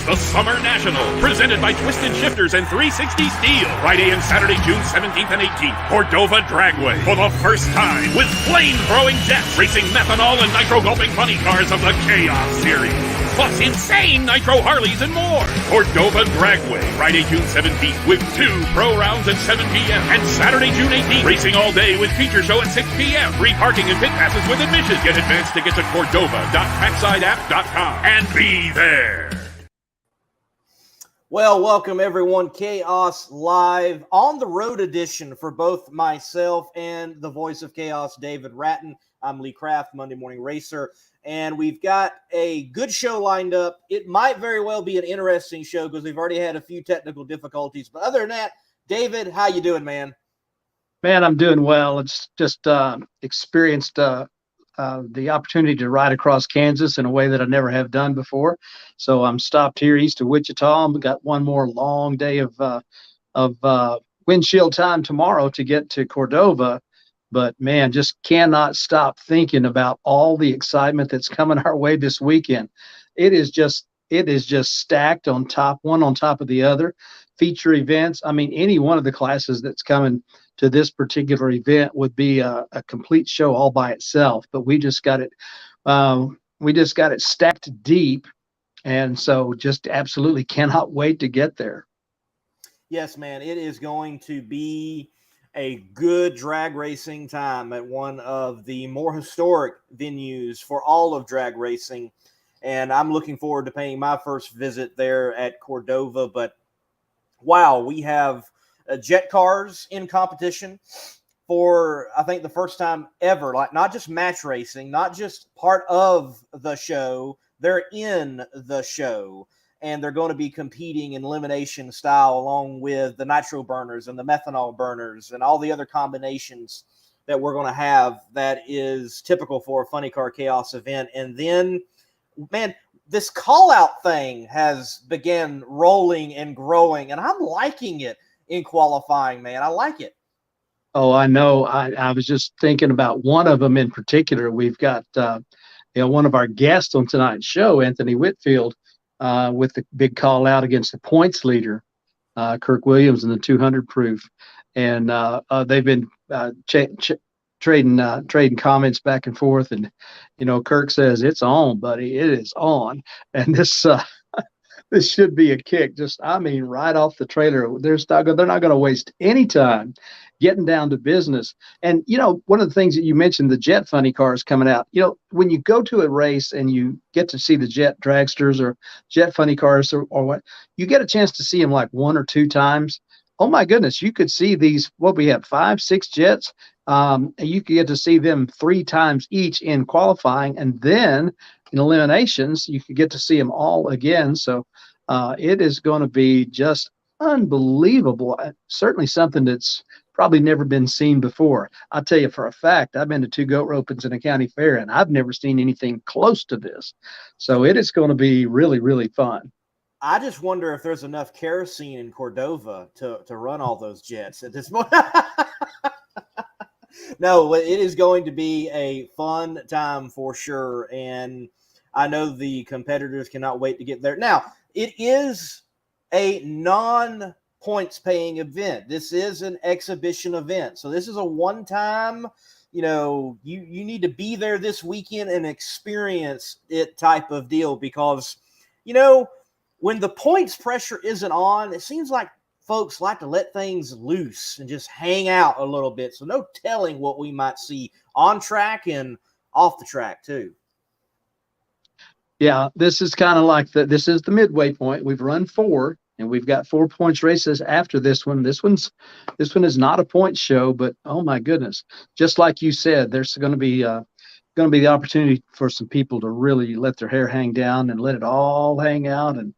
It's the Summer National, presented by Twisted Shifterz and 360 Steel. Friday and Saturday, June 17th and 18th. Cordova Dragway for the first time with flame-throwing jets racing methanol and nitro-gulping funny cars of the Chaos series. Plus insane nitro Harleys and more. Cordova Dragway, Friday, June 17th with 2 pro rounds at 7 p.m. and Saturday, June 18th, racing all day with feature show at 6 p.m. Free parking and pit passes with admission. Get advance tickets at cordova.tracksideapp.com and be there. Well, welcome everyone. Chaos Live on the road edition for both myself and the voice of Chaos, David Rattan. I'm Lee Kraft, Monday Morning Racer, and we've got a good show lined up. It might very well be an interesting show because we've already had a few technical difficulties. But other than that, David, how you doing, man? Man, I'm doing well. It's just experienced the opportunity to ride across Kansas in a way that I never have done before. So I'm stopped here east of Wichita. We've got one more long day of windshield time tomorrow to get to Cordova. But man, just cannot stop thinking about all the excitement that's coming our way this weekend. It is just stacked on top of the other. Feature events. I mean, any one of the classes that's coming to this particular event would be a complete show all by itself. But we just got it stacked deep, and so just absolutely cannot wait to get there. Yes, man, it is going to be a good drag racing time at one of the more historic venues for all of drag racing, and I'm looking forward to paying my first visit there at Cordova. But wow, we have jet cars in competition for, I think, the first time ever. Like, not just match racing, not just part of the show, they're in the show, and they're going to be competing in elimination style along with the nitro burners and the methanol burners and all the other combinations that we're going to have that is typical for a Funny Car Chaos event. And then, man, this call-out thing has began rolling and growing, and I'm liking it in qualifying, man. I like it. Oh, I know. I was just thinking about one of them in particular. We've got one of our guests on tonight's show, Anthony Whitfield, with the big call out against the points leader, Kirk Williams, in the 200 proof, and they've been trading comments back and forth, and Kirk says, "It's on, buddy. It is on," and this. This should be a kick. Right off the trailer. They're not going to waste any time getting down to business. And, one of the things that you mentioned, the jet funny cars coming out, when you go to a race and you get to see the jet dragsters or jet funny cars or what, you get a chance to see them like 1 or 2 times. Oh my goodness, you could see these, we have 5, 6 jets. And you could get to see them 3 times each in qualifying. And then in eliminations, you could get to see them all again. So it is going to be just unbelievable. Certainly something that's probably never been seen before. I'll tell you for a fact, I've been to 2 goat ropings in a county fair, and I've never seen anything close to this. So it is going to be really, really fun. I just wonder if there's enough kerosene in Cordova to run all those jets at this point. No, it is going to be a fun time for sure, and I know the competitors cannot wait to get there. Now, it is a non-points paying event. This is an exhibition event, so this is a one-time, you need to be there this weekend and experience it type of deal because, when the points pressure isn't on, it seems like folks like to let things loose and just hang out a little bit. So no telling what we might see on track and off the track too. Yeah, this is kind of like this is the midway point. We've run 4 and we've got 4 points races after this one. This one is not a point show, but oh my goodness, just like you said, there's going to be the opportunity for some people to really let their hair hang down and let it all hang out, and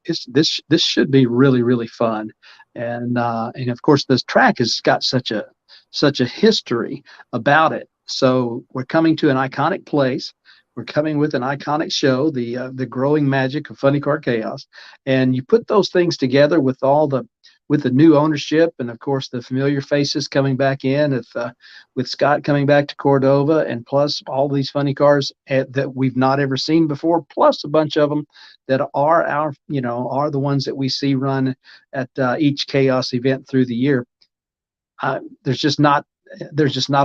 this should be really, really fun, and of course this track has got such a history about it. So we're coming to an iconic place. We're coming with an iconic show, the growing magic of Funny Car Chaos, and you put those things together with all the with the new ownership and of course the familiar faces coming back in with Scott coming back to Cordova, and plus all these funny cars that we've not ever seen before, plus a bunch of them that are are the ones that we see run at each Chaos event through the year. There's just not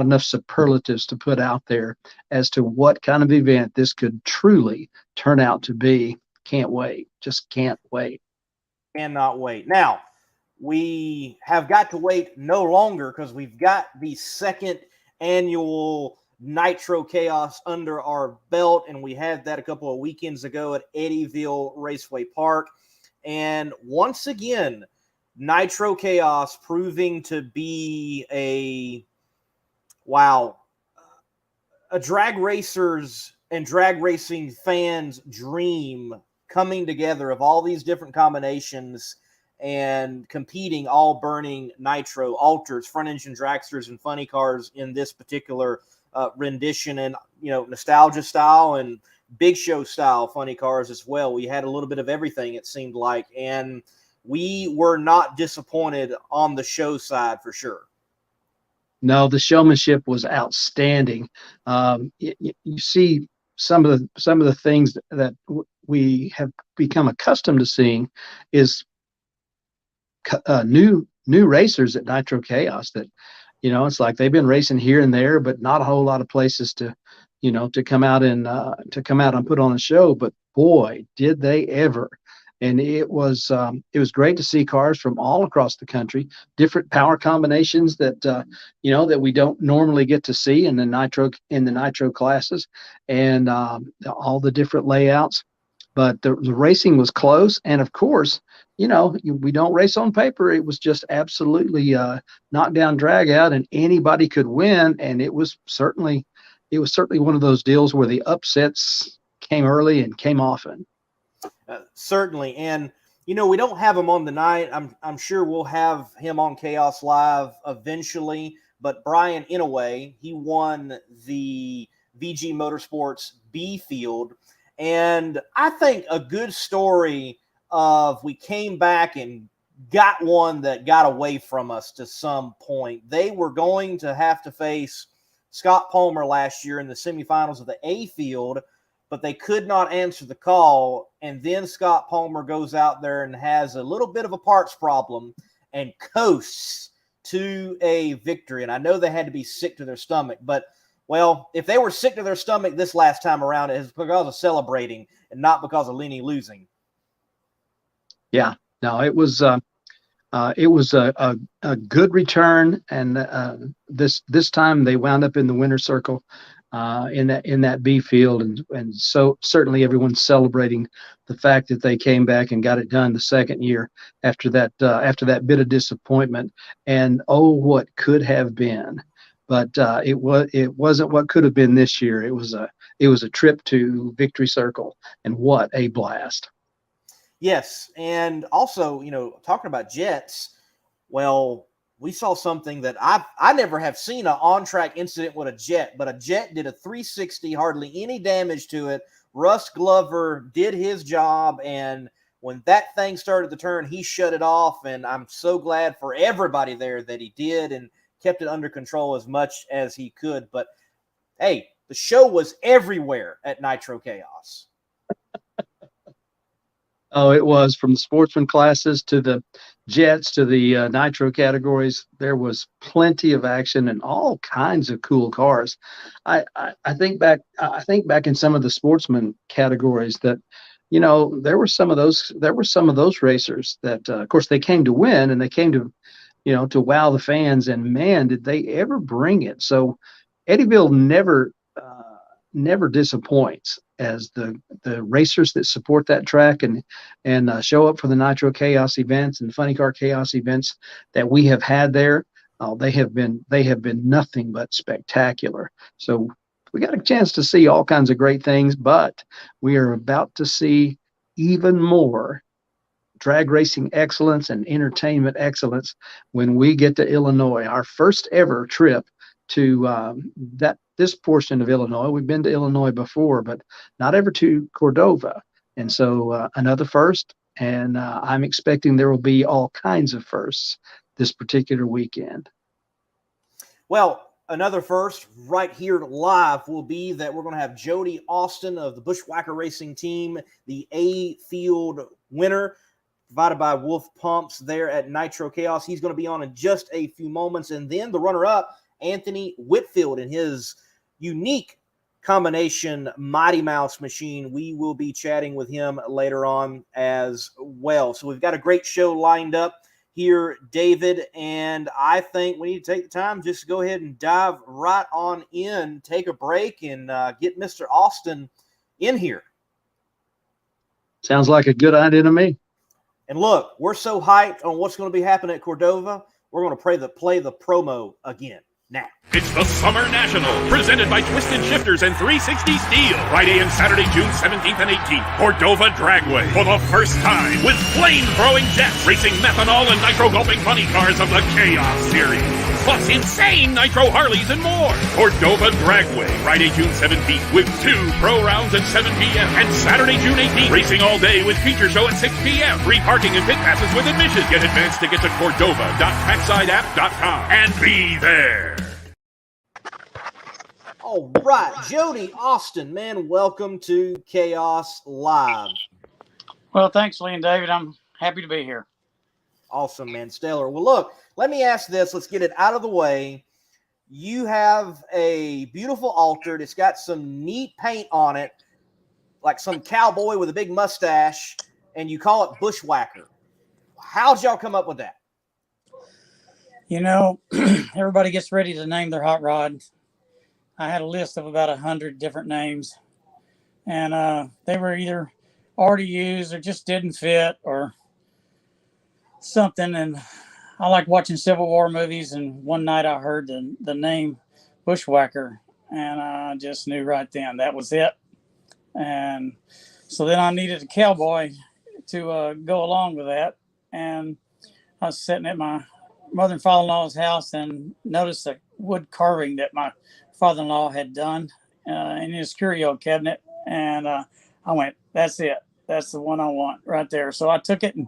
enough superlatives to put out there as to what kind of event this could truly turn out to be. Can't wait. Just can't wait. Cannot wait. Now, we have got to wait no longer because we've got the second annual Nitro Chaos under our belt, and we had that a couple of weekends ago at Eddyville Raceway Park. And once again, Nitro Chaos proving to be a drag racers and drag racing fans' dream coming together of all these different combinations and competing, all burning nitro alters, front engine dragsters, and funny cars in this particular rendition, and nostalgia style and big show style funny cars as well. We had a little bit of everything, it seemed like, and we were not disappointed on the show side for sure. No, the showmanship was outstanding. You see some of the things that we have become accustomed to seeing is new racers at Nitro Chaos that, it's like they've been racing here and there, but not a whole lot of places to come out and put on a show. But boy, did they ever. And it was great to see cars from all across the country, different power combinations that that we don't normally get to see in the nitro classes, and all the different layouts. But the racing was close, and of course, we don't race on paper. It was just absolutely knockdown, drag out, and anybody could win. And it was certainly one of those deals where the upsets came early and came often. Certainly. And, we don't have him on the night. I'm sure we'll have him on Chaos Live eventually. But Brian Inouye, he won the VG Motorsports B field. And I think a good story of we came back and got one that got away from us to some point. They were going to have to face Scott Palmer last year in the semifinals of the A field, but they could not answer the call. And then Scott Palmer goes out there and has a little bit of a parts problem and coasts to a victory. And I know they had to be sick to their stomach, but, well, if they were sick to their stomach this last time around, it is because of celebrating and not because of Lenny losing. Yeah, no, it was a good return. And this time they wound up in the winner's circle. In that B field, and so certainly everyone's celebrating the fact that they came back and got it done the second year after that bit of disappointment, and what could have been, but it wasn't what could have been this year. It was a trip to Victory Circle, and what a blast! Yes, and also talking about jets, well, we saw something that I never have seen an on-track incident with a jet, but a jet did a 360, hardly any damage to it. Russ Glover did his job, and when that thing started to turn, he shut it off, and I'm so glad for everybody there that he did and kept it under control as much as he could. But, hey, the show was everywhere at Nitro Chaos. Oh, it was, from the sportsman classes to the jets to the nitro categories. There was plenty of action and all kinds of cool cars. I think back in some of the sportsman categories that, there were some of those racers that, of course, they came to win, and they came to, to wow the fans, and man, did they ever bring it. So Eddyville never disappoints as the racers that support that track and show up for the Nitro Chaos events and Funny Car Chaos events that we have had there. They have been nothing but spectacular. So we got a chance to see all kinds of great things, but we are about to see even more drag racing excellence and entertainment excellence when we get to Illinois, our first ever trip to this portion of Illinois. We've been to Illinois before, but not ever to Cordova. And so another first and I'm expecting there will be all kinds of firsts this particular weekend. Well, another first right here live will be that we're going to have Jody Austin of the Bushwhacker Racing Team, the A field winner, provided by Wulff Pumps there at Nitro Chaos. He's going to be on in just a few moments. And then the runner-up, Anthony Whitfield, in his unique combination Mighty Mouse machine. We will be chatting with him later on as well. So we've got a great show lined up here, David, and I think we need to take the time just to go ahead and dive right on in, take a break, and get Mr. Austin in here. Sounds like a good idea to me. And look, we're so hyped on what's going to be happening at Cordova, we're going to play the promo again now. It's the Summer National, presented by Twisted Shifterz and 360 Steel. Friday and Saturday, June 17th and 18th, Cordova Dragway. For the first time, with flame-throwing jets, racing methanol and nitro-gulping funny cars of the Chaos series. Plus insane nitro Harleys and more. Cordova Dragway, Friday, June 17th, with 2 pro rounds at 7 p.m. And Saturday, June 18th, racing all day with feature show at 6 p.m. Free parking and pit passes with admission. Get advance tickets at cordova.tracksideapp.com and be there. All right, Jody Austin, man, welcome to Chaos Live. Well, thanks, Lee and David. I'm happy to be here. Awesome, man. Stellar. Well, look, let me ask this. Let's get it out of the way. You have a beautiful altar. It's got some neat paint on it, like some cowboy with a big mustache, and you call it Bushwhacker. How'd y'all come up with that? You know, everybody gets ready to name their hot rod. I had a list of about 100 different names, and they were either already used or just didn't fit or something. And I like watching Civil War movies, and one night I heard the name Bushwhacker, and I just knew right then that was it. And so then I needed a cowboy to go along with that. And I was sitting at my mother and father-in-law's house and noticed a wood carving that my father-in-law had done in his curio cabinet, and I went, that's it, that's the one I want right there. So I took it and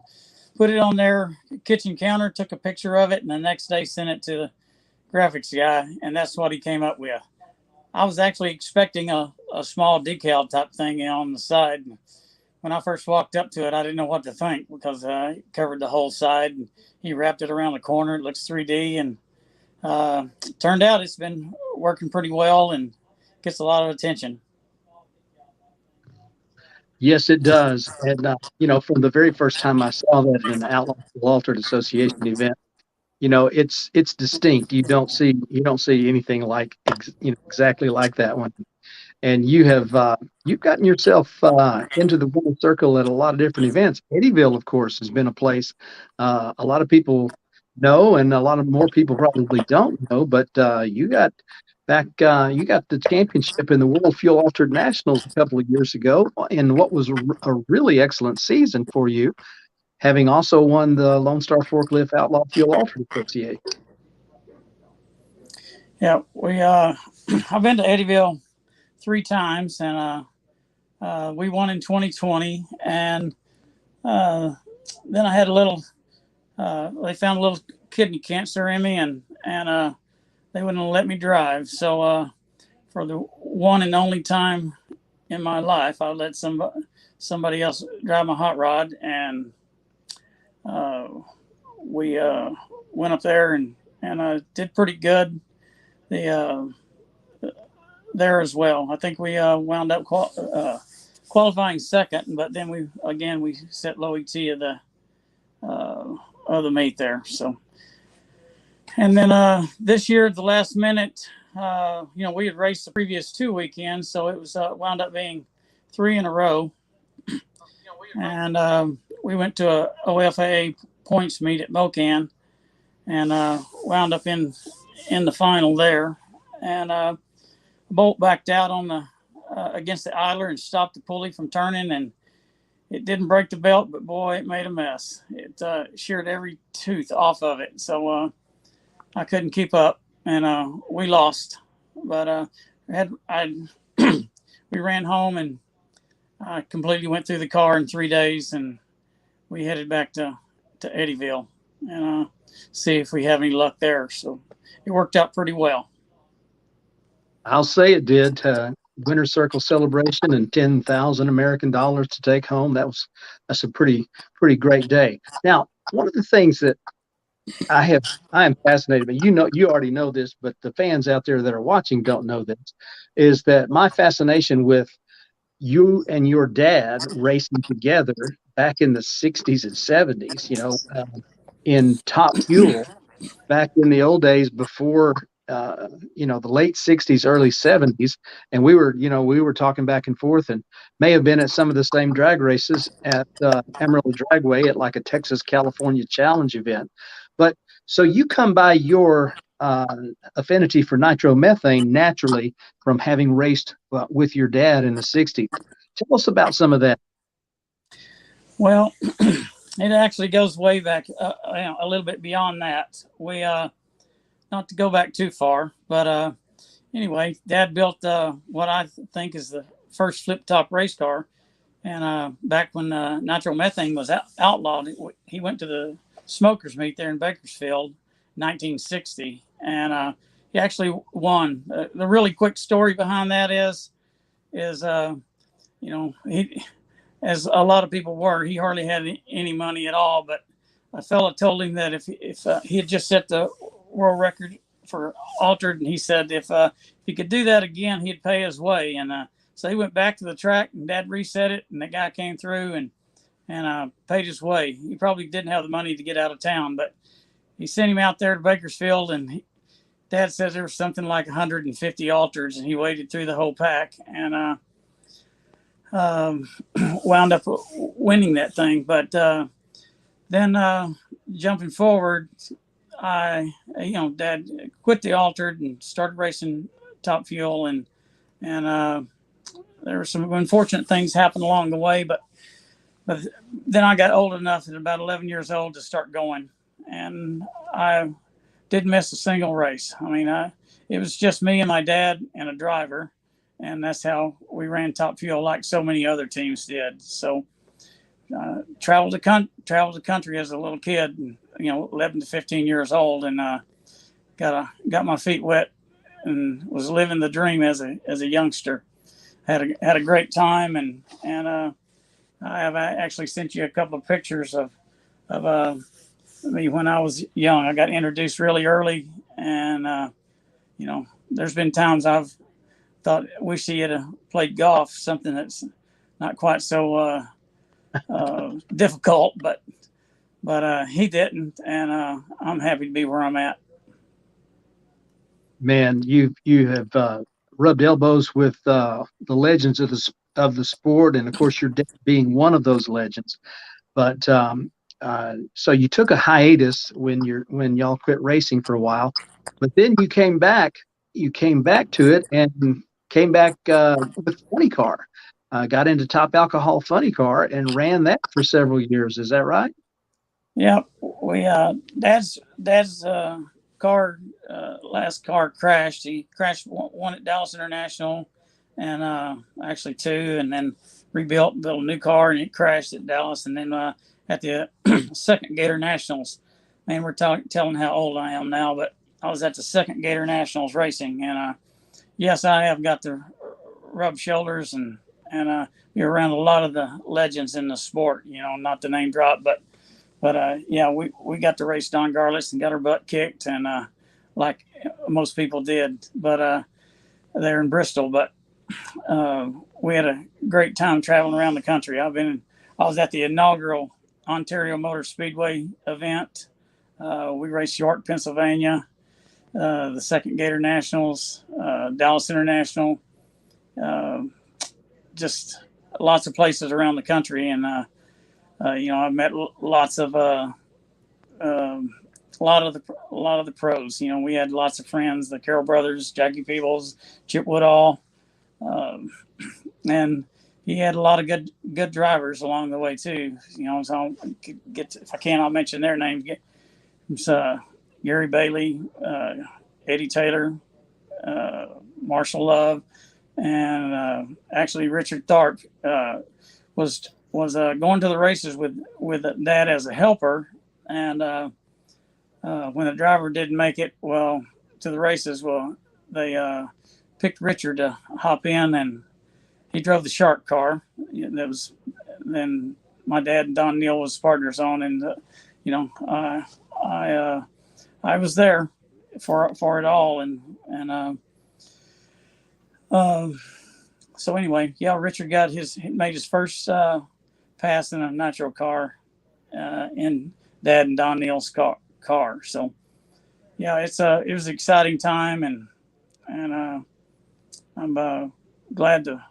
put it on their kitchen counter, took a picture of it, and the next day sent it to the graphics guy, and that's what he came up with. I was actually expecting a small decal type thing on the side. When I first walked up to it, I didn't know what to think because it covered the whole side, and he wrapped it around the corner. It looks 3D, and turned out it's been working pretty well and gets a lot of attention. Yes, it does. And, you know, from the very first time I saw that in an Outlaw Altered Association event, you know, it's distinct. You don't see anything like, exactly like that one. And you have, you've gotten yourself into the winner's circle at a lot of different events. Eddyville, of course, has been a place a lot of people know, and a lot of more people probably don't know, but you got the championship in the World Fuel Altered Nationals a couple of years ago in what was a really excellent season for you, having also won the Lone Star Forklift Outlaw Fuel Altered Association. Yeah, I've been to Eddyville 3 times, and we won in 2020, and then I had a little they found a little kidney cancer in me, and they wouldn't let me drive. So for the one and only time in my life, I let somebody else drive my hot rod, and we went up there and did pretty good there as well. I think we wound up qualifying second, but then we set low ET of the meet there. So, and then this year at the last minute, we had raced the previous 2 weekends, so it was wound up being 3 in a row. And we went to a OFAA points meet at Mocan, and wound up in the final there. And Bolt backed out on the against the idler and stopped the pulley from turning, and it didn't break the belt, but boy, it made a mess. It sheared every tooth off of it. So I couldn't keep up, and we lost. But we ran home, and I completely went through the car in 3 days, and we headed back to Eddyville and see if we have any luck there. So it worked out pretty well. I'll say it did. Winter Circle celebration and 10,000 American dollars to take home. That's a pretty great day. Now, one of the things that I am fascinated by, you already know this, but the fans out there that are watching don't know this, is that my fascination with you and your dad racing together back in the 60s and 70s, in Top Fuel back in the old days before the late 60s, early 70s. And we were talking back and forth and may have been at some of the same drag races at Emerald Dragway at like a Texas, California challenge event. But so you come by your affinity for nitromethane naturally from having raced with your dad in the 60s. Tell us about some of that. Well, it actually goes way back a little bit beyond that. We, not to go back too far, but anyway, Dad built what I think is the first flip-top race car. And back when nitromethane was outlawed, he went to the smokers meet there in Bakersfield, 1960, and he actually won. The really quick story behind that is he, as a lot of people were, he hardly had any money at all. But a fella told him that if he had just set the world record for altered, and he said if he could do that again, he'd pay his way. And so he went back to the track, and Dad reset it, and the guy came through and paid his way. He probably didn't have the money to get out of town, but he sent him out there to Bakersfield, and Dad says there was something like 150 alters, and he waded through the whole pack and wound up winning that thing. But then jumping forward, Dad quit the altered and started racing Top Fuel, and there were some unfortunate things happened along the way, but then I got old enough at about 11 years old to start going, and I didn't miss a single race. I mean, it was just me and my dad and a driver, and that's how we ran Top Fuel, like so many other teams did. So traveled the country as a little kid, and, 11 to 15 years old, and got my feet wet and was living the dream as a youngster. Had a great time, and I have actually sent you a couple of pictures of me when I was young. I got introduced really early, and there's been times I've thought wish he had played golf, something that's not quite so difficult, but he didn't, and I'm happy to be where I'm at. Man, you have rubbed elbows with the legends of the sport, and of course your dad being one of those legends. But so you took a hiatus when y'all quit racing for a while, but then you came back to it and came back with funny car, got into Top Alcohol Funny Car and ran that for several years. Is that right? Yeah, we dad's car, last car crashed. He crashed one at Dallas International, and actually two, and then built a new car, and it crashed at Dallas, and then at the second Gator Nationals. Man, we're telling how old I am now, but I was at the second Gator Nationals racing, and yes, I have got to rub shoulders and be around a lot of the legends in the sport. Not to name drop, but yeah, we got to race Don Garlits and got our butt kicked, and like most people did, but there in Bristol. But we had a great time traveling around the country. I was at the inaugural Ontario Motor Speedway event. We raced York, Pennsylvania, the second Gator Nationals, Dallas International, just lots of places around the country, and I've met lots of a lot of the pros. We had lots of friends, the Carroll brothers, Jackie Peebles, Chip Woodall, and he had a lot of good drivers along the way too. So if I can, I'll mention their names. It's Gary Bailey, Eddie Taylor, Marshall Love, and actually Richard Tharp was was going to the races with Dad as a helper, and when the driver didn't make it to the races, they picked Richard to hop in, and he drove the Shark car. That was then my dad and Don Neal was partners on, and I was there for it all, and so anyway, Richard made his first pass in a nitro car in Dad and Don Neal's car. So it was an exciting time, and I'm glad to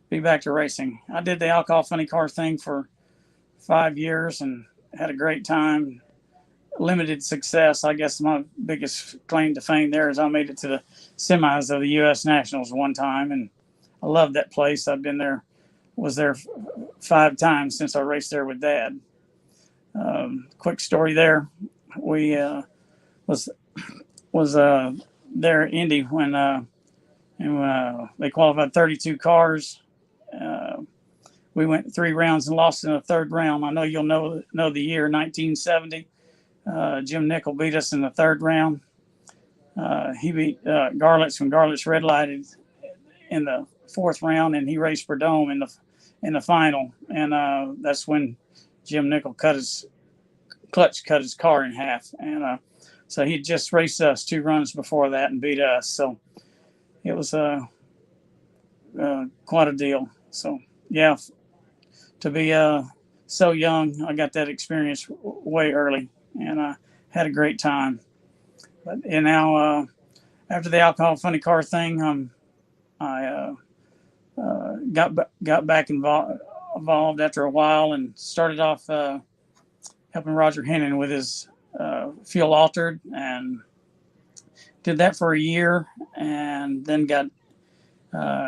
be back to racing. I did the alcohol funny car thing for 5 years and had a great time. Limited success. I guess my biggest claim to fame there is I made it to the semis of the U.S. Nationals one time, and I love that place. I've been there, was there 5 times since I raced there with Dad. Quick story there. We was there at Indy when they qualified 32 cars. We went 3 rounds and lost in the 3rd round. I know you'll know the year, 1970. Jim Nickel beat us in the 3rd round. He beat Garlitz when Garlitz red lighted in the 4th round, and he raced Perdome in the final. And that's when Jim Nickel cut his car in half. And so he just raced us 2 runs before that and beat us. So it was quite a deal. So to be so young, I got that experience way early, and I had a great time. But now after the alcohol funny car thing, I got back involved after a while and started off helping Roger Hennon with his fuel altered, and did that for a year, and then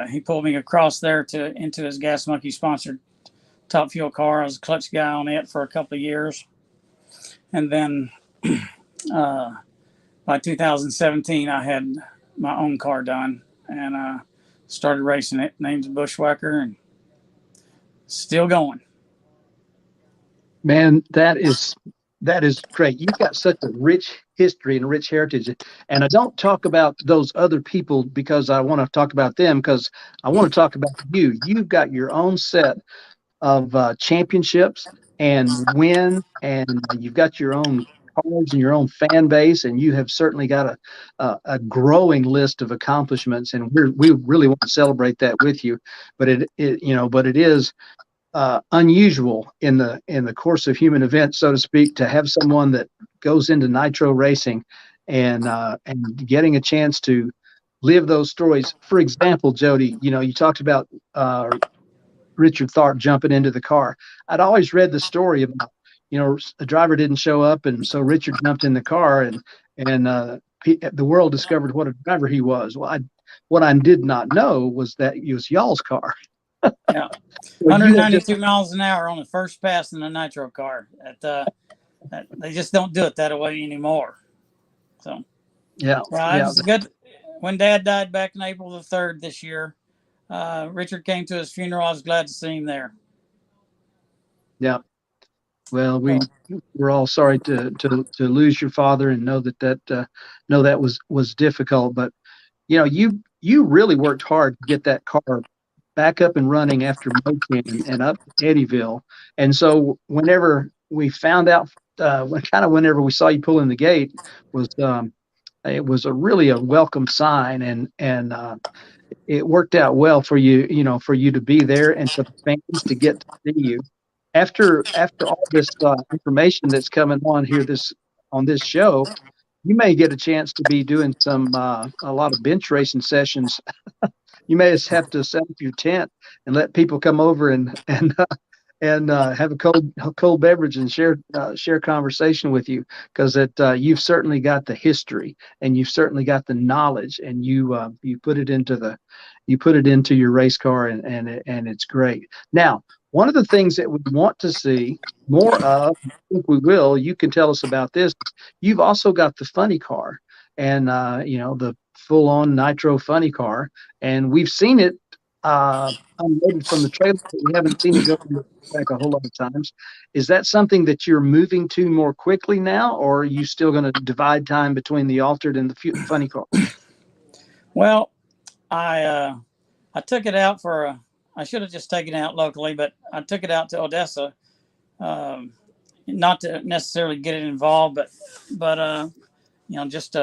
he pulled me across there into his Gas Monkey sponsored Top Fuel car. I was a clutch guy on it for a couple of years, and then by 2017 I had my own car done, and started racing it. Named Bushwhacker, and still going. Man, that is great. You've got such a rich history and a rich heritage. And I don't talk about those other people because I want to talk about them, because I want to talk about you. You've got your own set of championships and win, and you've got your own cars and your own fan base, and you have certainly got a growing list of accomplishments, and we really want to celebrate that with you. But it is unusual in the course of human events, so to speak, to have someone that goes into nitro racing and getting a chance to live those stories. For example, Jody, you talked about Richard Tharp jumping into the car. I'd always read the story about, a driver didn't show up, and so Richard jumped in the car, and the world discovered what a driver he was. Well, what I did not know was that it was y'all's car. Yeah, 192 miles an hour on the first pass in a nitro car. They just don't do it that way anymore. So yeah, it was good. When Dad died back in April the 3rd this year, Richard came to his funeral. I was glad to see him there. Yeah. Well, we're all sorry to lose your father, and know that was difficult. But you really worked hard to get that car back up and running after Mocan and up to Eddyville. And so whenever we found out, whenever we saw you pull in the gate, it was really a welcome sign, and it worked out well for you, for you to be there and for the fans to get to see you. After all this information that's coming on here on this show, you may get a chance to be doing a lot of bench racing sessions. You may just have to set up your tent and let people come over and have a cold beverage and share conversation with you, because you've certainly got the history, and you've certainly got the knowledge, and you put it into your race car, and it's great. Now, one of the things that we want to see more of, I think we will, you can tell us about this. You've also got the funny car, and the full-on nitro funny car, and we've seen it unloaded from the trailer, but we haven't seen it go to the track a whole lot of times. Is that something that you're moving to more quickly now, or are you still going to divide time between the altered and the funny car? Well, I took it out I should have just taken it out locally, but I took it out to Odessa, not to necessarily get it involved, but just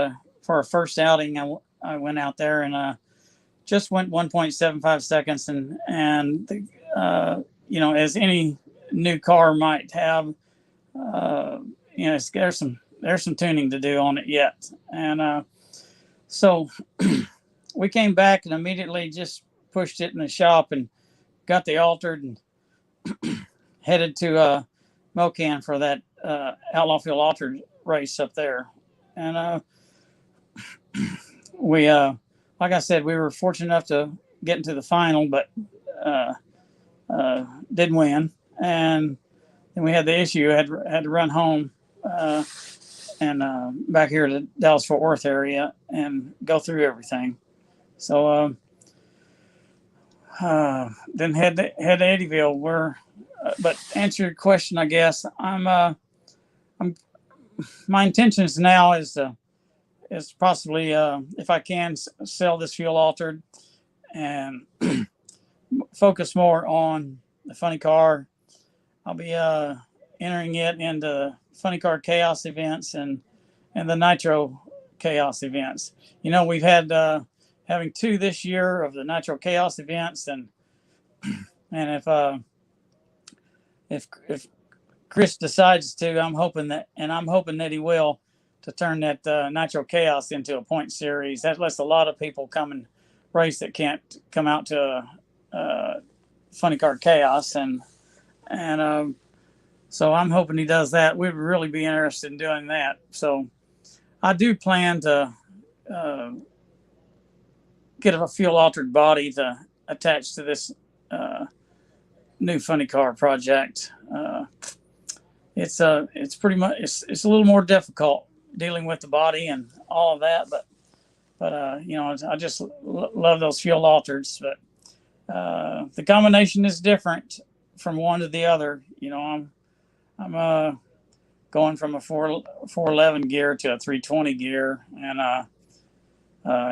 for a first outing, I went out there and just went 1.75 seconds, and as any new car might have, there's some tuning to do on it yet, and so we came back and immediately just pushed it in the shop and got the altered and headed to Mocan for that Outlaw Field altered race up there. And we, like I said, we were fortunate enough to get into the final, but didn't win. And then we had the issue, had to run home and back here to the Dallas-Fort Worth area and go through everything. So then head to Eddyville. But answer your question, I guess my intentions now is possibly if I can sell this fuel altered and focus more on the funny car. I'll be entering it into funny car chaos events and the Nitro Chaos events. We've had having 2 this year of the Nitro Chaos events, and if Chris decides to, I'm hoping that he will, to turn that Nitro Chaos into a point series. That lets a lot of people come and race that can't come out to funny car chaos, and so I'm hoping he does that. We'd really be interested in doing that. So I do plan to get a fuel altered body to attach to this new funny car project. It's pretty much it's a little more difficult dealing with the body and all of that, but I just love those fuel altereds. But the combination is different from one to the other. I'm going from a 411 gear to a 320 gear, and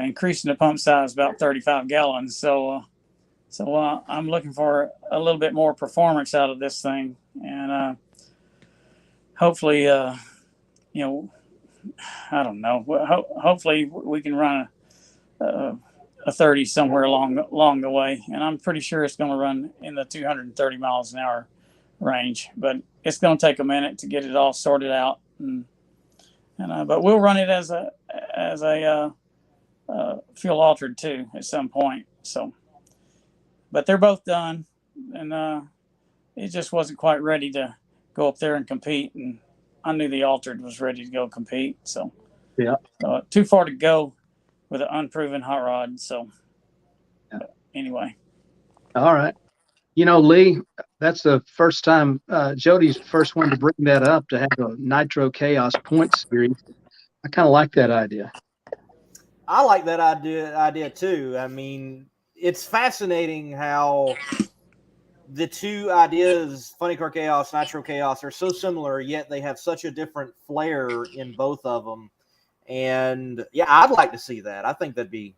increasing the pump size about 35 gallons. So I'm looking for a little bit more performance out of this thing, and hopefully, I don't know. Hopefully, we can run a 30 somewhere along the way, and I'm pretty sure it's going to run in the 230 miles an hour range. But it's going to take a minute to get it all sorted out, but we'll run it as a fuel altered too at some point. So, but they're both done, and it just wasn't quite ready to go up there and compete, and I knew the altered was ready to go compete. So yeah, too far to go with an unproven hot rod. So anyway. All right. Lee, that's the first time Jody's the first one to bring that up, to have a Nitro Chaos point series. I kind of like that idea. I like that idea too. I mean, it's fascinating how the two ideas, Funny Car Chaos, Nitro Chaos, are so similar, yet they have such a different flair in both of them. And yeah, I'd like to see that. I think that'd be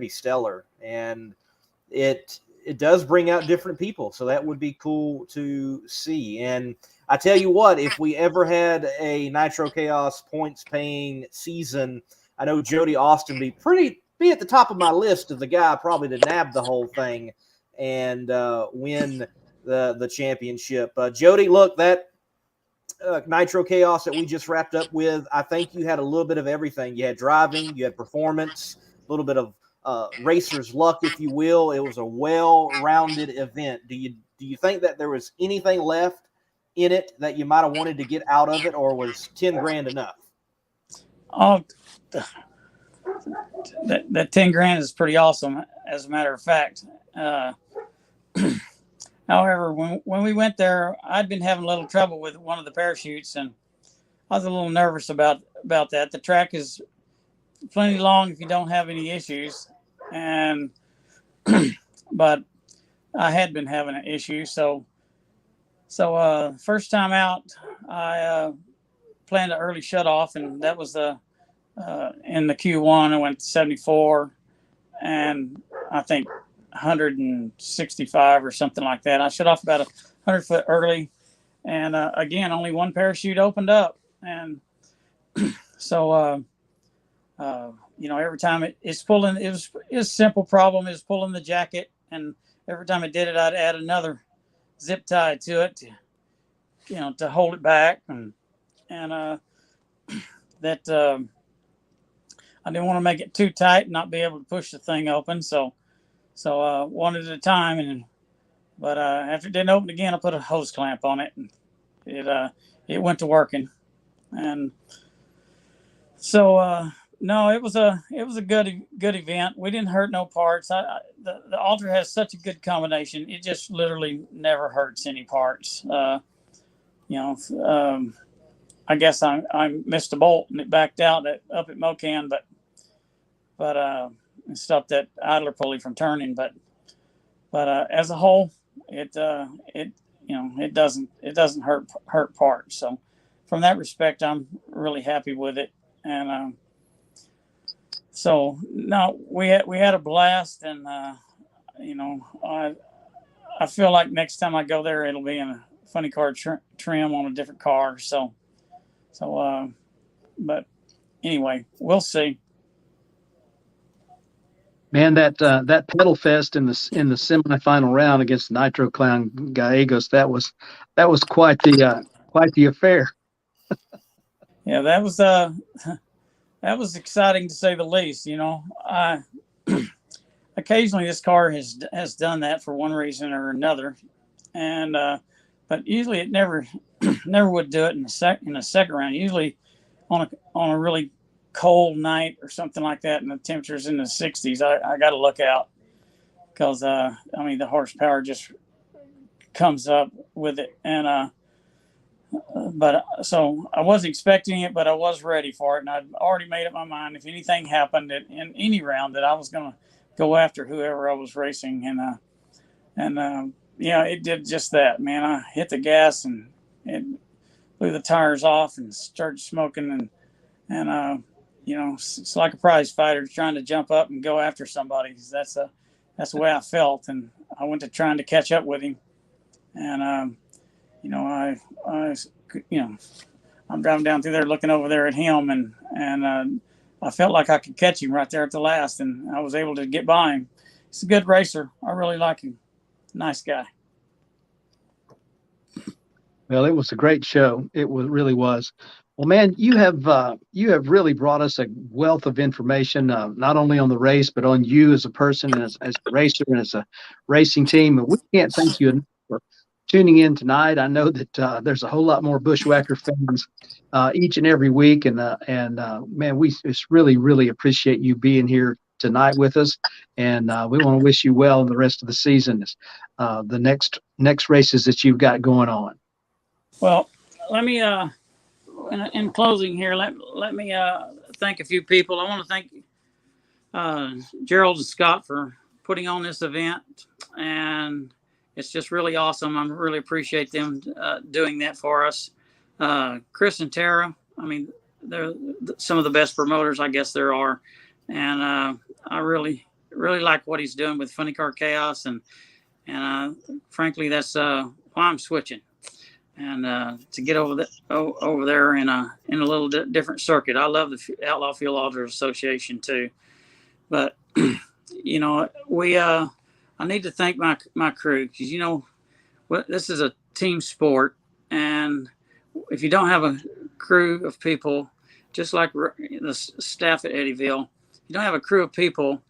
stellar. And it does bring out different people, so that would be cool to see. And I tell you what, if we ever had a Nitro Chaos points paying season, I know Jody Austin be at the top of my list of the guy probably to nab the whole thing and win the championship. Jody, look, that Nitro Chaos that we just wrapped up with, I think you had a little bit of everything. You had driving, you had performance, a little bit of racer's luck, if you will. It was a well-rounded event. Do you think that there was anything left in it that you might have wanted to get out of it, or was 10 grand enough? Oh, that 10 grand is pretty awesome, as a matter of fact. However, when we went there, I'd been having a little trouble with one of the parachutes, and I was a little nervous about that. The track is plenty long if you don't have any issues, and but I had been having an issue. So first time out, I planned an early shut off, and that was in the Q1. I went 74, and I think 165 or something like that. I shut off about 100 foot early, and again, only one parachute opened up, and so every time it's pulling, it was a simple problem. It was pulling the jacket, and every time it did it, I'd add another zip tie to it, to hold it back, and that I didn't want to make it too tight and not be able to push the thing open. So one at a time, but after it didn't open again, I put a hose clamp on it, and it went to working, and so no, it was a good event. We didn't hurt no parts. The Alter has such a good combination. It just literally never hurts any parts. I guess I missed a bolt and it backed out up at Mocan, but it stopped that idler pulley from turning. But as a whole, it doesn't hurt parts. So from that respect, I'm really happy with it. And so no, we had a blast, and I feel like next time I go there, it'll be in a funny car trim on a different car. So but anyway, we'll see. Man, that pedal fest in the semifinal round against Nitro Clown Gallegos, that was quite the affair. Yeah, that was exciting to say the least. Occasionally this car has done that for one reason or another, and but usually it never would do it in the second round. Usually on a really cold night or something like that, and the temperature's in the 60s, I got to look out, because the horsepower just comes up with it. And but so I wasn't expecting it, but I was ready for it, and I'd already made up my mind if anything happened in any round that I was going to go after whoever I was racing. And it did just that, man. I hit the gas and it blew the tires off and started smoking, and it's like a prize fighter trying to jump up and go after somebody. That's the way I felt, and I went to trying to catch up with him, and I'm driving down through there looking over there at him, and I felt like I could catch him right there at the last, and I was able to get by him. He's a good racer. I really like him. Nice guy. Well, it was a great show. It really was. Well, man, you have really brought us a wealth of information, not only on the race, but on you as a person, and as a racer, and as a racing team. And we can't thank you enough for tuning in tonight. I know that there's a whole lot more Bushwhacker fans each and every week, and man, we just really, really appreciate you being here tonight with us, and we want to wish you well in the rest of the season, the next races that you've got going on. Well, let me in closing here, let me thank a few people. I want to thank Gerald and Scott for putting on this event, and it's just really awesome. I really appreciate them doing that for us. Chris and Tara, they're some of the best promoters I guess there are, and I really like what he's doing with Funny Car Chaos, and frankly, that's why I'm switching. And to get over there in a little different circuit. I love the Outlaw Fuel Authors Association too, but I need to thank my crew, because this is a team sport, and if you don't have a crew of people, just like the staff at Eddyville, you don't have a crew of people,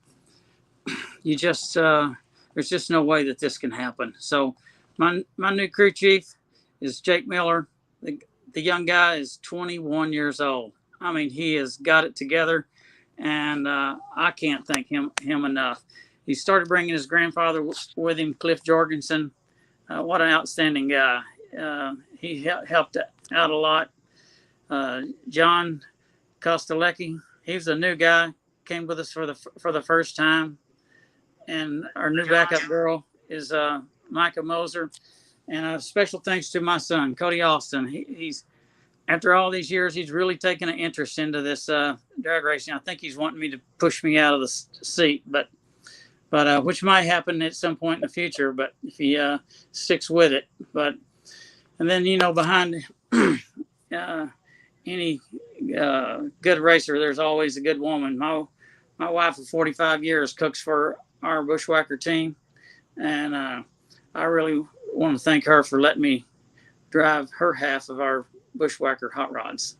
you just there's just no way that this can happen. So my new crew chief is Jake Miller. The young guy is 21 years old. He has got it together, and I can't thank him enough. He started bringing his grandfather with him, Cliff Jorgensen. What an outstanding guy. He helped out a lot. John Kostelecki, he's a new guy, came with us for the first time. and our new backup girl is Micah Moser. And a special thanks to my son, Jody Austin. He's after all these years, he's really taken an interest into this drag racing. I think he's wanting me to push me out of the seat, but which might happen at some point in the future. But if he sticks with it, and then behind any good racer, there's always a good woman. My wife of 45 years cooks for our Bushwhacker team, and I really want to thank her for letting me drive her half of our Bushwhacker hot rods.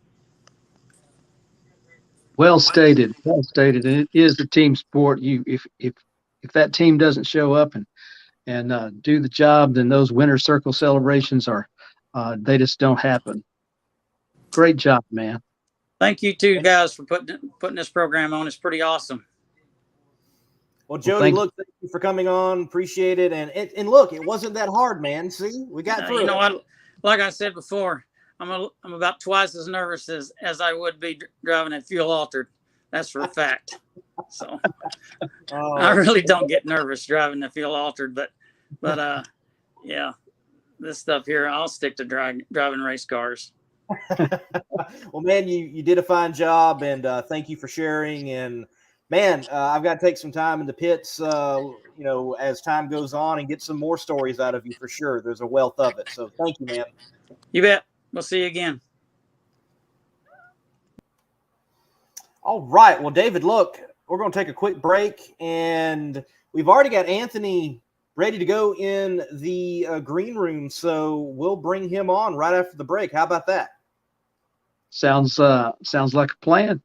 Well stated. Well stated. And it is a team sport. If that team doesn't show up and do the job, then those winner circle celebrations they just don't happen. Great job, man. Thank you two guys for putting this program on. It's pretty awesome. Well, Jody, thank you for coming on. Appreciate it. And look, it wasn't that hard, man. See, we got through it. Like I said before, I'm about twice as nervous as I would be driving a fuel altered. That's for a fact. So I really don't get nervous driving the fuel altered, but yeah, this stuff here, I'll stick to driving race cars. Well, man, you did a fine job, and thank you for sharing. And man, I've got to take some time in the pits, as time goes on, and get some more stories out of you for sure. There's a wealth of it. So thank you, man. You bet. We'll see you again. All right. Well, David, look, we're going to take a quick break, and we've already got Anthony ready to go in the green room, so we'll bring him on right after the break. How about that? Sounds like a plan.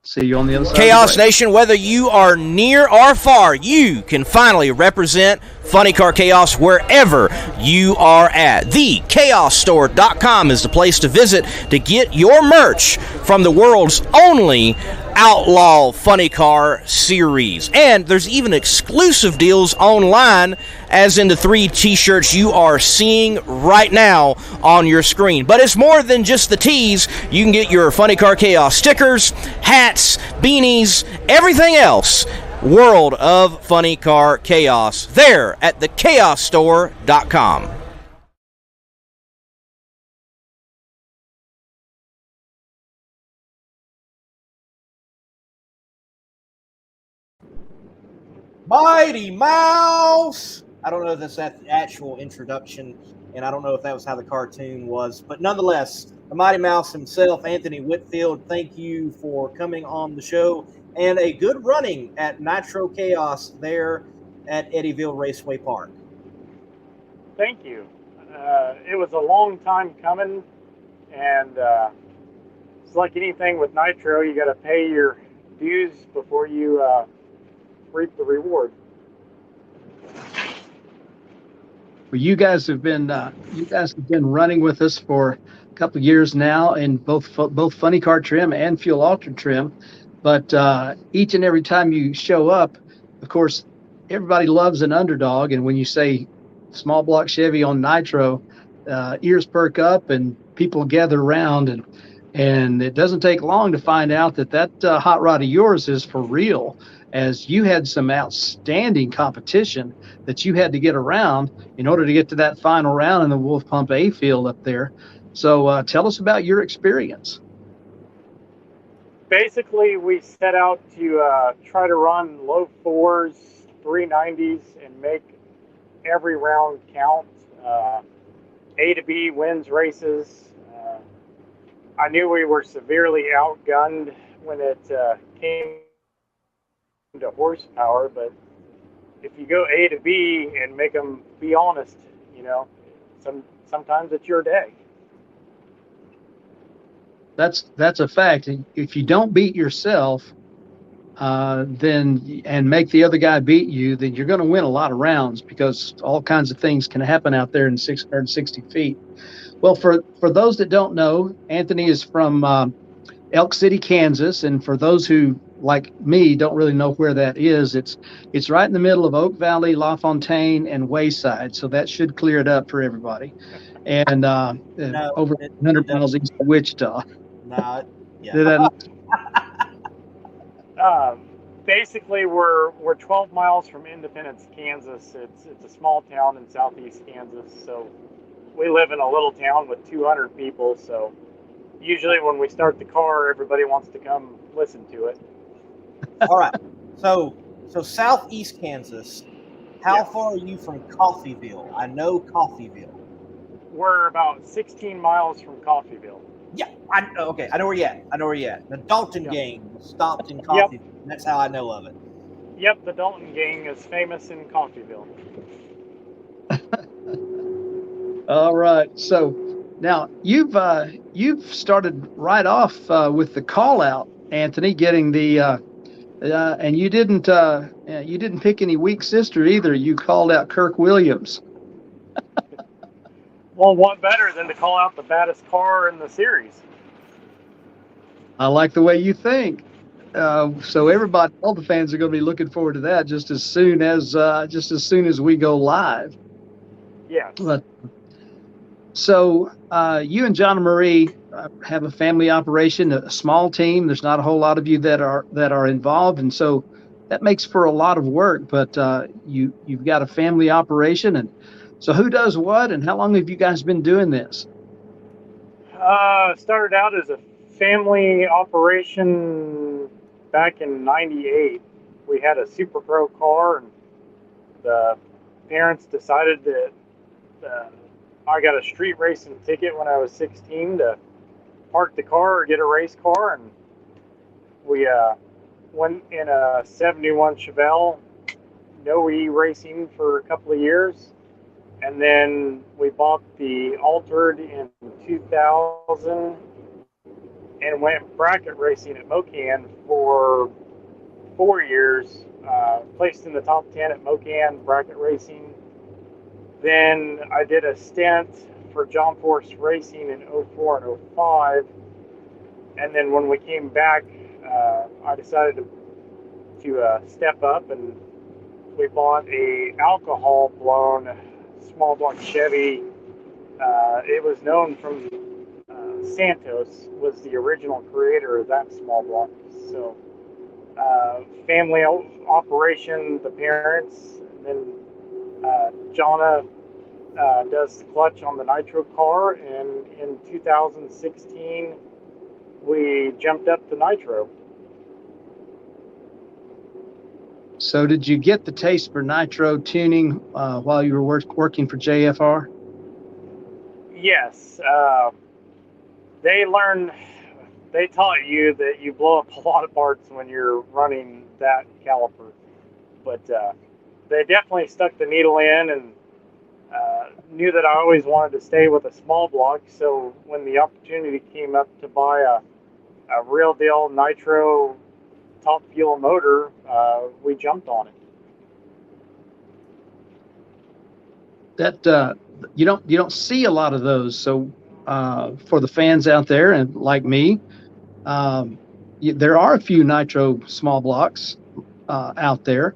See you on the other side. Chaos Nation, whether you are near or far, you can finally represent Funny Car Chaos wherever you are at. TheChaosStore.com is the place to visit to get your merch from the world's only outlaw funny car series. And there's even exclusive deals online, as in the 3 t-shirts you are seeing right now on your screen. But it's more than just the tees. You can get your Funny Car Chaos stickers, hats, beanies, everything else. World of Funny Car Chaos there at thechaosstore.com. Mighty Mouse! I don't know if that's the actual introduction, and I don't know if that was how the cartoon was, but nonetheless, the Mighty Mouse himself, Anthony Whitfield, thank you for coming on the show, and a good running at Nitro Chaos there at Eddyville Raceway Park. Thank you. It was a long time coming, and it's like anything with Nitro, you got to pay your dues before you reap the reward. Well, you guys have been running with us for a couple of years now in both funny car trim and fuel altered trim. But each and every time you show up, of course, everybody loves an underdog. And when you say small block Chevy on Nitro, ears perk up and people gather around. And it doesn't take long to find out that hot rod of yours is for real, as you had some outstanding competition that you had to get around in order to get to that final round in the Wulff Pumps A Field up there. So tell us about your experience. Basically, we set out to try to run low 4s, 390s, and make every round count. A to B wins races. I knew we were severely outgunned when it came to horsepower, but if you go A to B and make them be honest, sometimes it's your day. That's a fact. If you don't beat yourself, then and make the other guy beat you, then you're going to win a lot of rounds, because all kinds of things can happen out there in 660 feet. Well, for those that don't know, Anthony is from Elk City, Kansas, and for those who, like me, don't really know where that is, it's right in the middle of Oak Valley, LaFontaine, and Wayside, so that should clear it up for everybody. And over 100 miles east of Wichita. No, yeah. Basically, we're 12 miles from Independence, Kansas. It's a small town in southeast Kansas. So we live in a little town with 200 people. So usually when we start the car, everybody wants to come listen to it. All right. So southeast Kansas. How far are you from Coffeyville? I know Coffeyville. We're about 16 miles from Coffeyville. Yeah, I know where you at. The Dalton gang stopped in Coffeyville. That's how I know of it. Yep, the Dalton gang is famous in Coffeyville. All right. So now you've started right off with the call out, Anthony, getting the and you didn't pick any weak sister either. You called out Kirk Williams. Well, what better than to call out the baddest car in the series? I like the way you think. So everybody, all the fans are going to be looking forward to that just as soon as we go live. Yes. But so you and John and Marie have a family operation, a small team. There's not a whole lot of you that are involved, and so that makes for a lot of work. But you've got a family operation, and so who does what, and how long have you guys been doing this? Started out as a family operation back in '98. We had a Super Pro car, and the parents decided that I got a street racing ticket when I was 16 to park the car or get a race car, and we went in a '71 Chevelle, no racing for a couple of years. And then we bought the Altered in 2000 and went bracket racing at Mocan for 4 years. Placed in the top 10 at Mocan bracket racing. Then I did a stint for John Force Racing in 04 and 05. And then when we came back, I decided to step up, and we bought a alcohol blown small block Chevy. It was known from Santos was the original creator of that small block. So family operation, the parents, and then Jonna does the clutch on the Nitro car, and in 2016 we jumped up to Nitro. So did you get the taste for Nitro tuning while you were working for JFR? Yes. They taught you that you blow up a lot of parts when you're running that caliper. But they definitely stuck the needle in, and knew that I always wanted to stay with a small block. So when the opportunity came up to buy a real deal Nitro top fuel motor, we jumped on it. That you don't see a lot of those. So for the fans out there and like me, there are a few Nitro small blocks out there.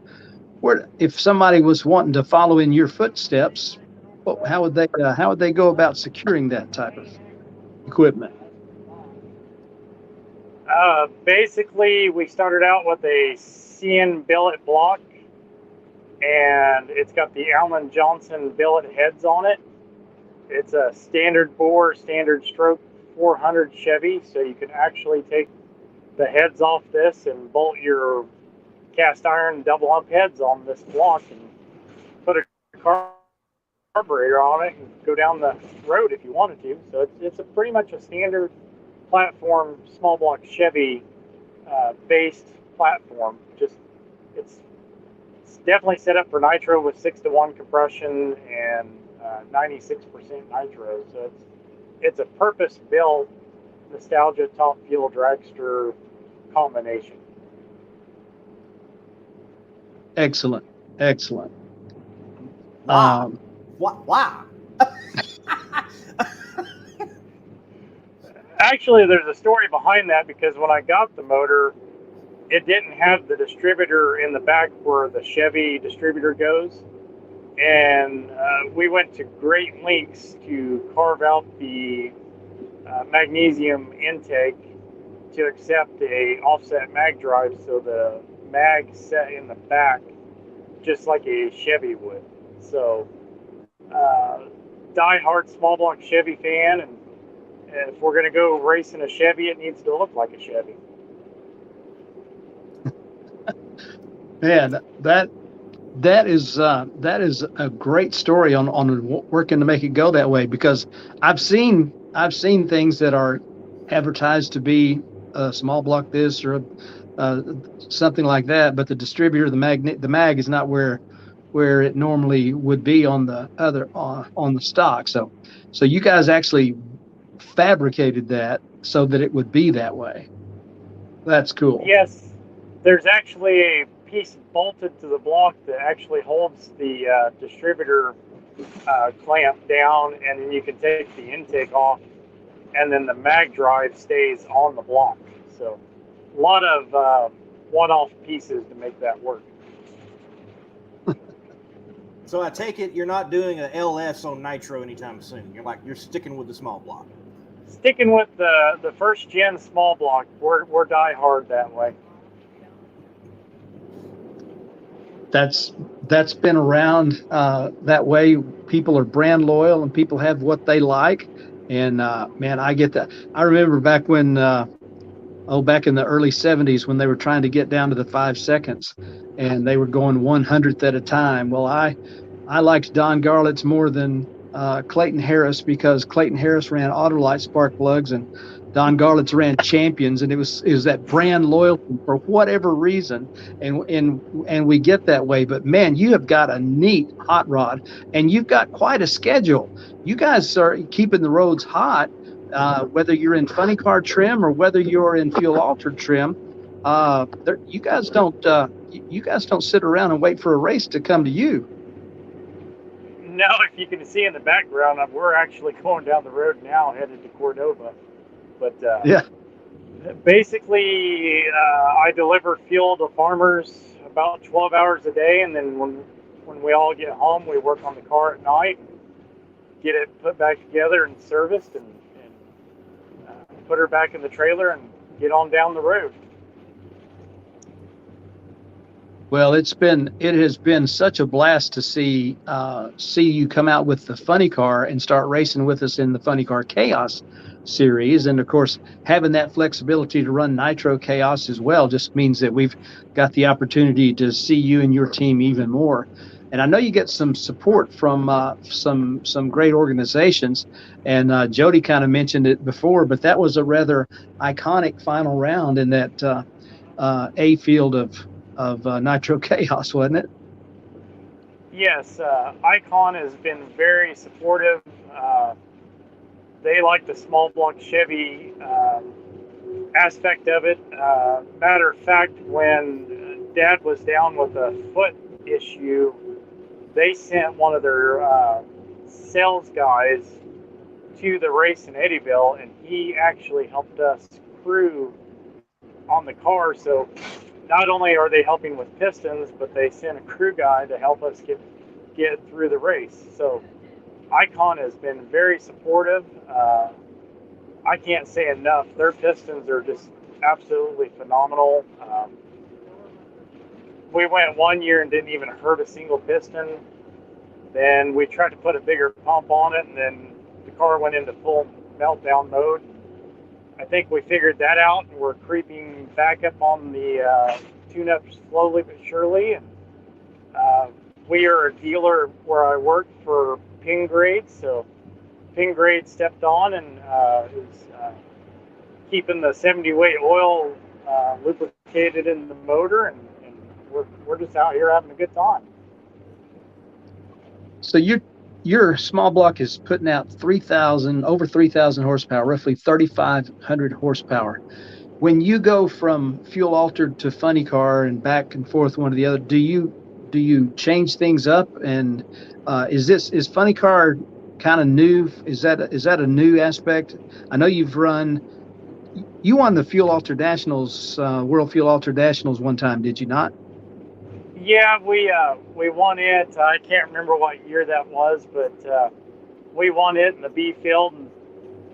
Where if somebody was wanting to follow in your footsteps, how would they go about securing that type of equipment? Basically, we started out with a CN billet block, and it's got the Allen Johnson billet heads on it. It's a standard bore, standard stroke 400 Chevy, so you can actually take the heads off this and bolt your cast iron double hump heads on this block and put a carburetor on it and go down the road if you wanted to. So it's pretty much a standard platform small block Chevy based platform. Just it's definitely set up for Nitro with 6-to-1 compression and 96% Nitro. So it's a purpose built nostalgia top fuel dragster combination. Excellent. Wow. Wow. Actually, there's a story behind that, because when I got the motor, it didn't have the distributor in the back where the Chevy distributor goes. And we went to great lengths to carve out the magnesium intake to accept a offset mag drive, so the mag set in the back, just like a Chevy would. So, die-hard small block Chevy fan, and if we're going to go racing a Chevy, it needs to look like a Chevy. Man, that is a great story on working to make it go that way, because I've seen things that are advertised to be a small block this or something like that, but the distributor, the mag is not where it normally would be on the other on the stock. So you guys actually fabricated that so that it would be that way. That's cool. Yes, there's actually a piece bolted to the block that actually holds the distributor clamp down, and then you can take the intake off, and then the mag drive stays on the block. So a lot of one-off pieces to make that work. So I take it you're not doing a LS on Nitro anytime soon. You're sticking with the small block. Sticking with the first gen small block, we're die hard that way. That's been around that way. People are brand loyal, and people have what they like. And man, I get that. I remember back when back in the early 70s, when they were trying to get down to the 5 seconds, and they were going 100th at a time. Well, I liked Don Garlits more than Clayton Harris, because Clayton Harris ran Autolite spark plugs and Don Garlits ran Champions, and it was that brand loyalty for whatever reason, and we get that way. But man, you have got a neat hot rod, and you've got quite a schedule. You guys are keeping the roads hot, whether you're in funny car trim or whether you're in fuel altered trim. You guys don't sit around and wait for a race to come to you. No, if you can see in the background, we're actually going down the road now, headed to Cordova. But yeah, basically, I deliver fuel to farmers about 12 hours a day, and then when we all get home, we work on the car at night, get it put back together and serviced, and put her back in the trailer and get on down the road. Well, it has been such a blast to see you come out with the funny car and start racing with us in the Funny Car Chaos series. And of course, having that flexibility to run Nitro Chaos as well just means that we've got the opportunity to see you and your team even more. And I know you get some support from some great organizations, and Jody kind of mentioned it before, but that was a rather iconic final round in that A field of Nitro Chaos, wasn't it? Yes, Icon has been very supportive. They like the small block Chevy aspect of it. Matter of fact, when Dad was down with a foot issue, they sent one of their sales guys to the race in Eddyville, and he actually helped us crew on the car. So not only are they helping with pistons, but they sent a crew guy to help us get through the race. So Icon has been very supportive. I can't say enough. Their pistons are just absolutely phenomenal. We went one year and didn't even hurt a single piston. Then we tried to put a bigger pump on it, and then the car went into full meltdown mode. I think we figured that out, and we're creeping back up on the tune-up slowly but surely. And we are a dealer where I work for Ping Grade, so Ping Grade stepped on and is keeping the 70 weight oil lubricated in the motor, and we're just out here having a good time. So your small block is putting out over 3,000 horsepower, roughly 3,500 horsepower. When you go from fuel altered to funny car and back and forth one to the other, do you change things up? And is funny car kind of new? Is that a new aspect? I know you won the Fuel Altered Nationals, World Fuel Altered Nationals one time, did you not? Yeah, we won it. I can't remember what year that was, but we won it in the B field. And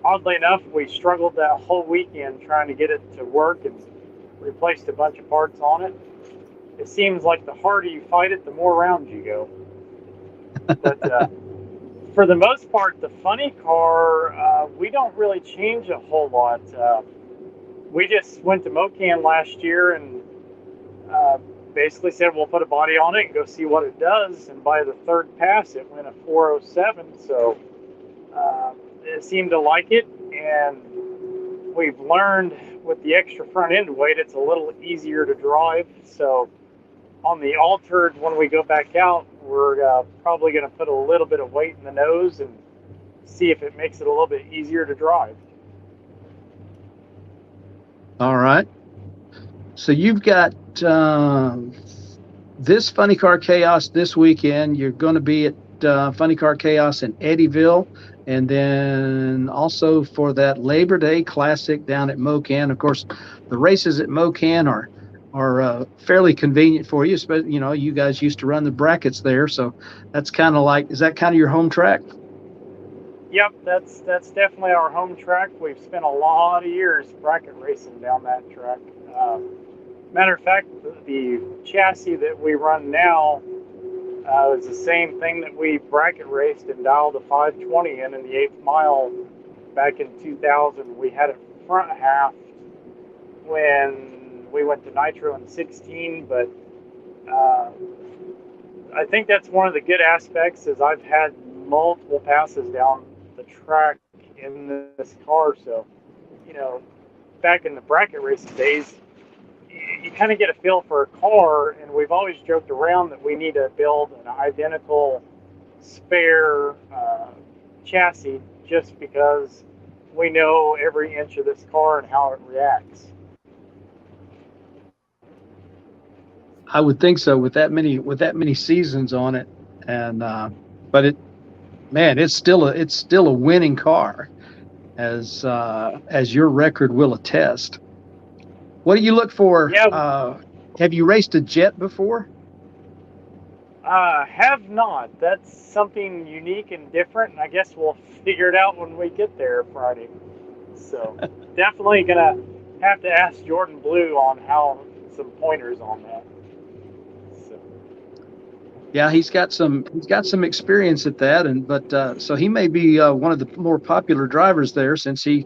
oddly enough, we struggled that whole weekend trying to get it to work and replaced a bunch of parts on it. it seems like the harder you fight it, the more rounds you go. But for the most part, the funny car, we don't really change a whole lot. We just went to Mocan last year and basically said we'll put a body on it and go see what it does. And by the third pass, it went a 407. So it seemed to like it. And we've learned with the extra front end weight, it's a little easier to drive. So on the altered, when we go back out, we're probably going to put a little bit of weight in the nose and see if it makes it a little bit easier to drive. All right. So you've got this Funny Car Chaos this weekend. You're going to be at Funny Car Chaos in Eddyville, and then also for that Labor Day Classic down at Mocan. Of course, the races at Mocan are fairly convenient for you. But you know, you guys used to run the brackets there, so that's kind of like, is that kind of your home track? Yep, that's definitely our home track. We've spent a lot of years bracket racing down that track. Matter of fact, the chassis that we run now is the same thing that we bracket raced and dialed a 520 in the 8th mile back in 2000. We had it front half when we went to Nitro in 16, but I think that's one of the good aspects is I've had multiple passes down the track in this car. So, you know, back in the bracket racing days, you kind of get a feel for a car, and we've always joked around that we need to build an identical spare chassis just because we know every inch of this car and how it reacts. I would think so with that many seasons on it, and but it's still a winning car, as your record will attest. What do you look for? Yeah. Have you raced a jet before? Have not. That's something unique and different, and I guess we'll figure it out when we get there Friday. So definitely gonna have to ask Jordan Blue on how some pointers on that. So. Yeah, he's got some experience at that, but so he may be one of the more popular drivers there since he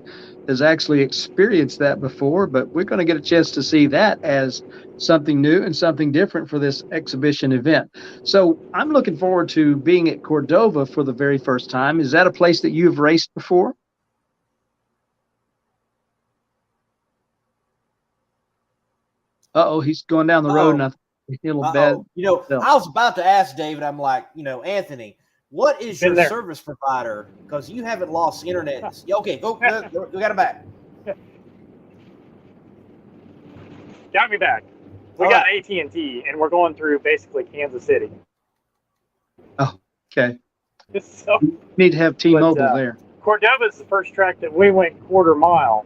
has actually experienced that before. But we're going to get a chance to see that as something new and something different for this exhibition event. So I'm looking forward to being at Cordova for the very first time. Is that a place that you've raced before? Uh-oh, he's going down the road, and I think he'll bad. You know, I was about to ask David, I'm like, you know, Anthony, what is your service provider? Because you haven't lost internet. Okay, go, we got him back. Got me back. We got AT&T, and we're going through basically Kansas City. Oh, okay. So, you need to have T-Mobile there. Cordova is the first track that we went quarter mile.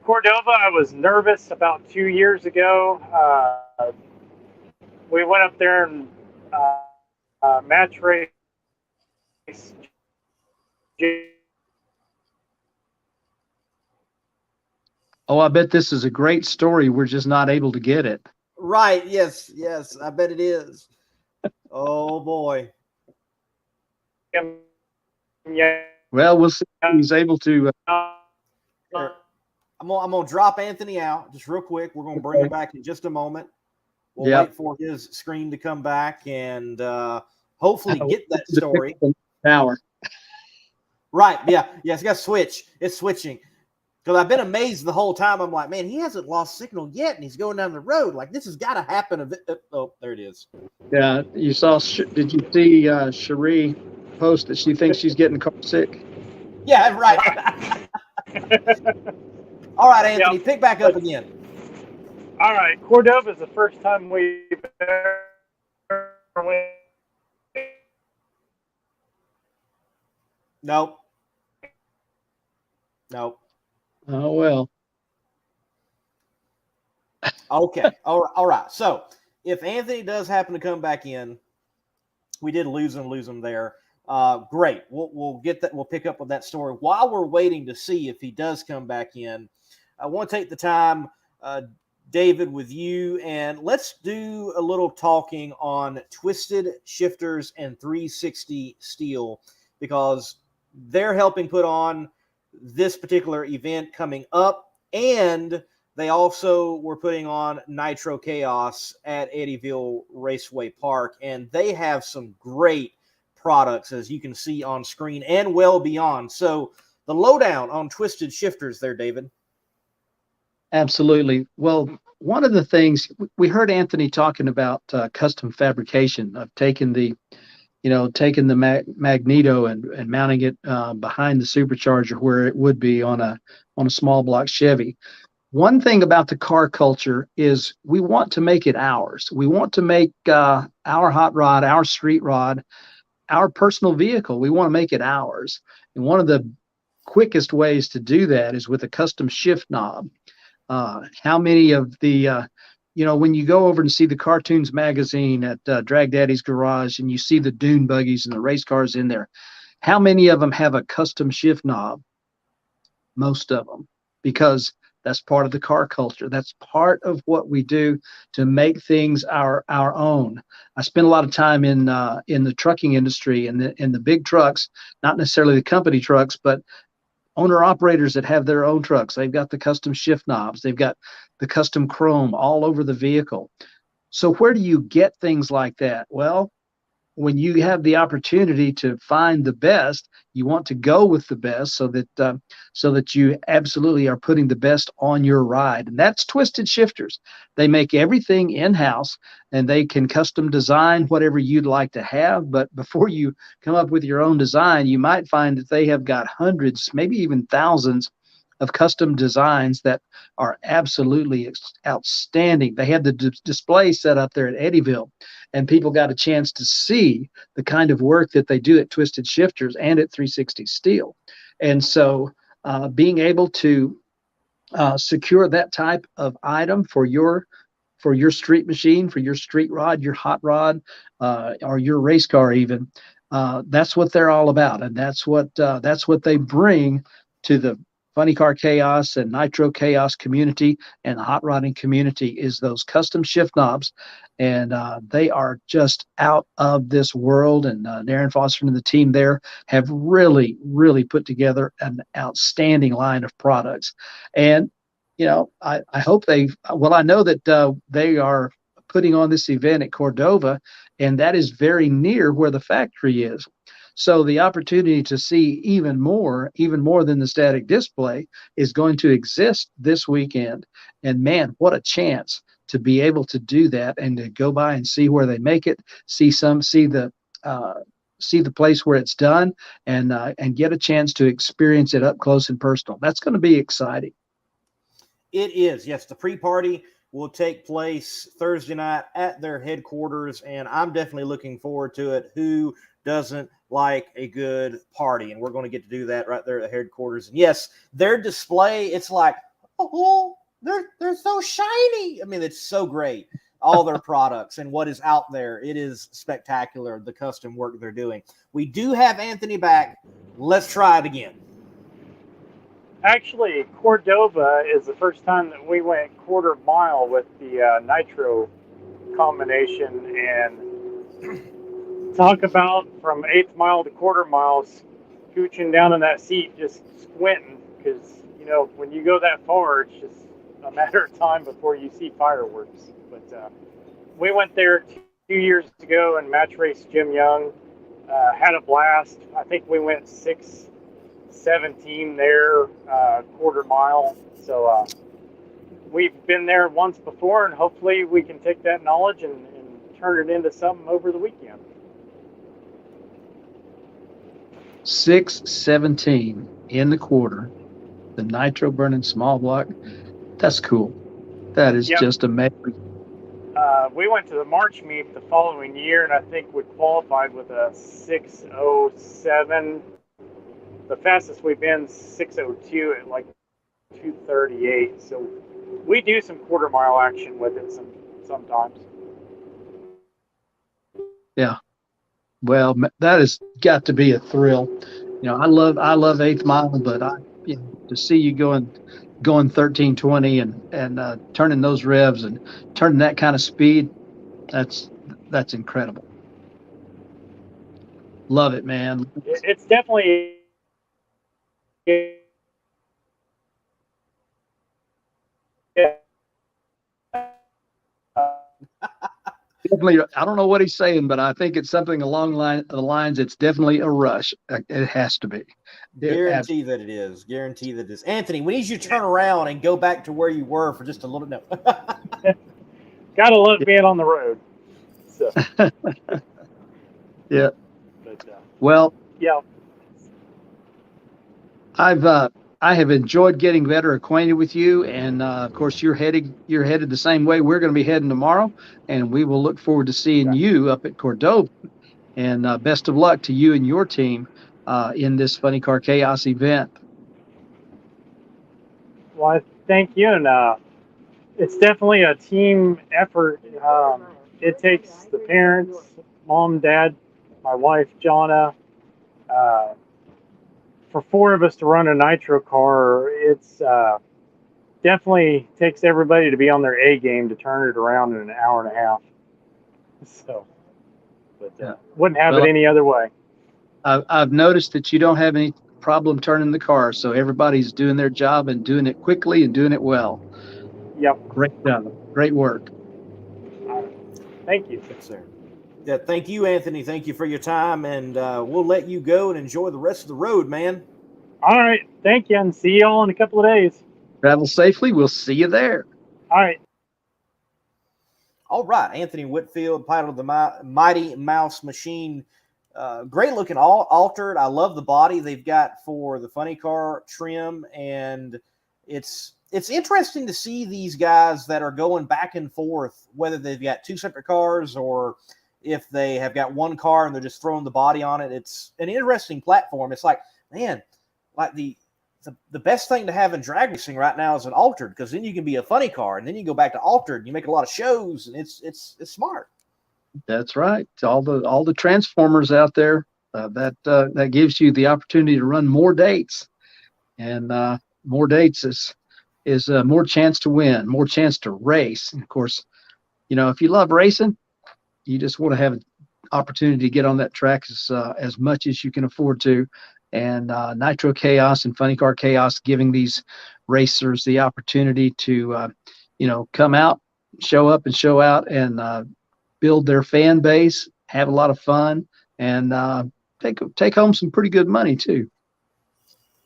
Cordova, I was nervous about 2 years ago. We went up there and match race. Oh, I bet this is a great story. We're just not able to get it. Right. Yes. I bet it is. Oh, boy. Yeah. Well, we'll see if he's able to. I'm gonna drop Anthony out just real quick. We're gonna bring him back in just a moment. We'll wait for his screen to come back and hopefully get that story. Power. Right. Yeah. It's got to switch. It's switching. Because I've been amazed the whole time. I'm like, man, he hasn't lost signal yet, and he's going down the road. Like, this has got to happen. Oh, there it is. Yeah. You saw? Did you see Cherie post that she thinks she's getting car sick? Yeah. Right. All right, Anthony, pick back up again. All right, Cordova is the first time we've ever went. Nope. Oh, well. Okay. All right. So if Anthony does happen to come back in, we did lose him there. Great. We'll get that. We'll pick up with that story. While we're waiting to see if he does come back in, I want to take the time. David, with you, and let's do a little talking on Twisted Shifterz and 360 Steel, because they're helping put on this particular event coming up, and they also were putting on Nitro Chaos at Eddyville Raceway Park, and they have some great products, as you can see on screen, and well beyond. So the lowdown on Twisted Shifterz there, David. Absolutely. Well, one of the things we heard Anthony talking about custom fabrication of taking the magneto and mounting it behind the supercharger where it would be on a small block Chevy. One thing about the car culture is we want to make it ours. We want to make our hot rod, our street rod, our personal vehicle. We want to make it ours. And one of the quickest ways to do that is with a custom shift knob. How many of the, when you go over and see the Cartoons magazine at Drag Daddy's Garage and you see the dune buggies and the race cars in there, how many of them have a custom shift knob? Most of them, because that's part of the car culture. That's part of what we do to make things our own. I spent a lot of time in the trucking industry and in the big trucks, not necessarily the company trucks, but owner operators that have their own trucks. They've got the custom shift knobs. They've got the custom chrome all over the vehicle. So where do you get things like that? Well, when you have the opportunity to find the best, you want to go with the best so that you absolutely are putting the best on your ride. And that's Twisted Shifterz. They make everything in-house, and they can custom design whatever you'd like to have. But before you come up with your own design, you might find that they have got hundreds, maybe even thousands of custom designs that are absolutely outstanding. They had the display set up there at Eddyville, and people got a chance to see the kind of work that they do at Twisted Shifterz and at 360 Steel. And so being able to secure that type of item for your street machine, for your street rod, your hot rod, or your race car even, that's what they're all about. And that's what they bring to the Funny Car Chaos and Nitro Chaos community and the hot rodding community, is those custom shift knobs. And they are just out of this world. And Darren Foster and the team there have really, really put together an outstanding line of products. And, I hope I know that they are putting on this event at Cordova, and that is very near where the factory is. So the opportunity to see even more than the static display is going to exist this weekend. And man, what a chance to be able to do that and to go by and see where they make it, see the place where it's done, and get a chance to experience it up close and personal. That's going to be exciting. It is. Yes, the pre-party will take place Thursday night at their headquarters, and I'm definitely looking forward to it. Who doesn't like a good party? And we're going to get to do that right there at the headquarters. And yes, their display, it's like, oh, they're so shiny. I mean, it's so great. All their products and what is out there, it is spectacular, the custom work they're doing. We do have Anthony back. Let's try it again. Actually, Cordova is the first time that we went quarter mile with the Nitro combination, and talk about from 8th mile to quarter mile, scooching down in that seat, just squinting, because, when you go that far, it's just a matter of time before you see fireworks. But we went there 2 years ago and match raced Jim Young, had a blast. I think we went 6:17 there, quarter mile. So we've been there once before, and hopefully we can take that knowledge and turn it into something over the weekend. 6:17 in the quarter, the Nitro burning small block. That's cool. That is just amazing. We went to the March meet the following year, and I think we qualified with a 6:07. The fastest we've been 6:02 at like 2:38. So we do some quarter mile action with it sometimes. Yeah. Well, that has got to be a thrill. I love 8th mile, but to see you going 1320 and turning those revs and turning that kind of speed, that's incredible. Love it, man. It's definitely Definitely, I don't know what he's saying, but I think it's something along the lines. It's definitely a rush. It has to be. Guarantee that it is. Guarantee that it is. Anthony, we need you to turn around and go back to where you were for just a little. No. Gotta love being on the road. So. Yeah. But, well. Yeah. I have enjoyed getting better acquainted with you, and of course you're headed the same way we're going to be heading tomorrow, and we will look forward to seeing you up at Cordova. And best of luck to you and your team in this Funny Car Chaos event. Well, I thank you, and it's definitely a team effort. It takes the parents, mom, dad, my wife, Jonna. For 4 of us to run a nitro car, it's definitely takes everybody to be on their A game to turn it around in an hour and a half. So, but wouldn't have it any other way. I've noticed that you don't have any problem turning the car, so everybody's doing their job and doing it quickly and doing it well. Yep. Great job. Great work. Thank you. Yes, sir. Yeah, thank you, Anthony. Thank you for your time, and we'll let you go and enjoy the rest of the road, man. All right. Thank you, and see y'all in a couple of days. Travel safely. We'll see you there. All right. All right. Anthony Whitfield, pilot of the Mighty Mouse Machine. Great looking altered. I love the body they've got for the funny car trim, and it's interesting to see these guys that are going back and forth, whether they've got 2 separate cars or if they have got 1 car and they're just throwing the body on it. It's an interesting platform. It's like, man, like the best thing to have in drag racing right now is an altered, because then you can be a funny car and then you go back to altered and you make a lot of shows, and it's smart. That's right. All the transformers out there, that gives you the opportunity to run more dates, and more dates is more chance to win, more chance to race. And of course, if you love racing, you just want to have an opportunity to get on that track as much as you can afford to. And Nitro Chaos and Funny Car Chaos giving these racers the opportunity to, come out, show up and show out, and build their fan base, have a lot of fun, and take home some pretty good money too.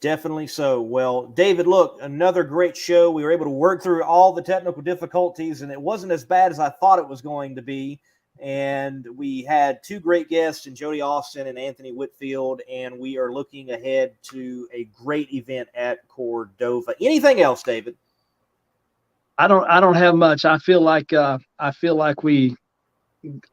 Definitely so. Well, David, look, another great show. We were able to work through all the technical difficulties, and it wasn't as bad as I thought it was going to be. And we had 2 great guests in Jody Austin and Anthony Whitfield, and we are looking ahead to a great event at Cordova. Anything else, David? I don't have much. I feel like we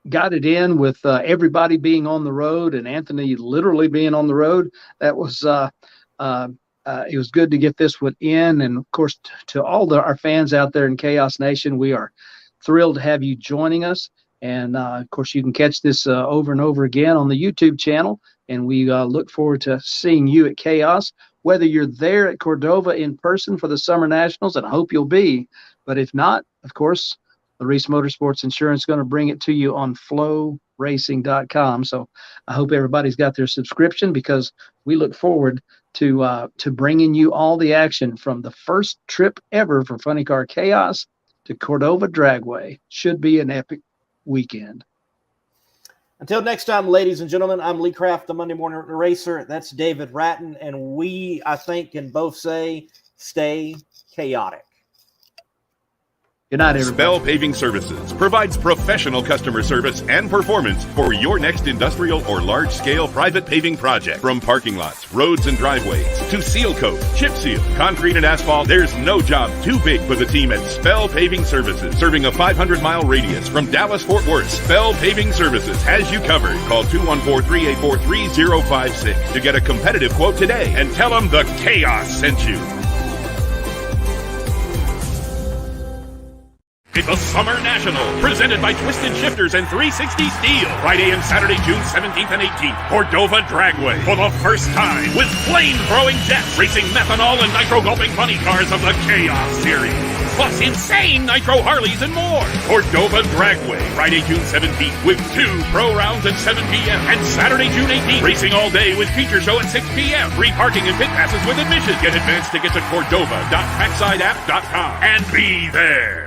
got it in with everybody being on the road and Anthony literally being on the road. That was it was good to get this one in. And of course, to all our fans out there in Chaos Nation, we are thrilled to have you joining us. And of course, you can catch this over and over again on the YouTube channel. And we look forward to seeing you at Chaos, whether you're there at Cordova in person for the Summer Nationals, and I hope you'll be. But if not, of course, the Reese Motorsports Insurance is going to bring it to you on flowracing.com. So I hope everybody's got their subscription, because we look forward to bringing you all the action from the first trip ever for Funny Car Chaos to Cordova Dragway. Should be an epic weekend. Until next time, ladies and gentlemen, I'm Lee Kraft, the Monday Morning Racer. That's David Rattan, and we, I think, can both say, stay chaotic. Good night, everybody. Spell Paving Services provides professional customer service and performance for your next industrial or large-scale private paving project. From parking lots, roads, and driveways to seal coat, chip seal, concrete, and asphalt, there's no job too big for the team at Spell Paving Services. Serving a 500-mile radius from Dallas-Fort Worth, Spell Paving Services has you covered. Call 214-384-3056 to get a competitive quote today and tell them the Chaos sent you. It's a Summer National, presented by Twisted Shifterz and 360 Steel. Friday and Saturday, June 17th and 18th, Cordova Dragway. For the first time, with flame-throwing jets, racing methanol and nitro-gulping funny cars of the Chaos Series. Plus insane nitro Harleys and more. Cordova Dragway, Friday, June 17th, with 2 pro rounds at 7 p.m. And Saturday, June 18th, racing all day with feature show at 6 p.m. Free parking and pit passes with admission. Get advance tickets at Cordova.tracksideapp.com and be there.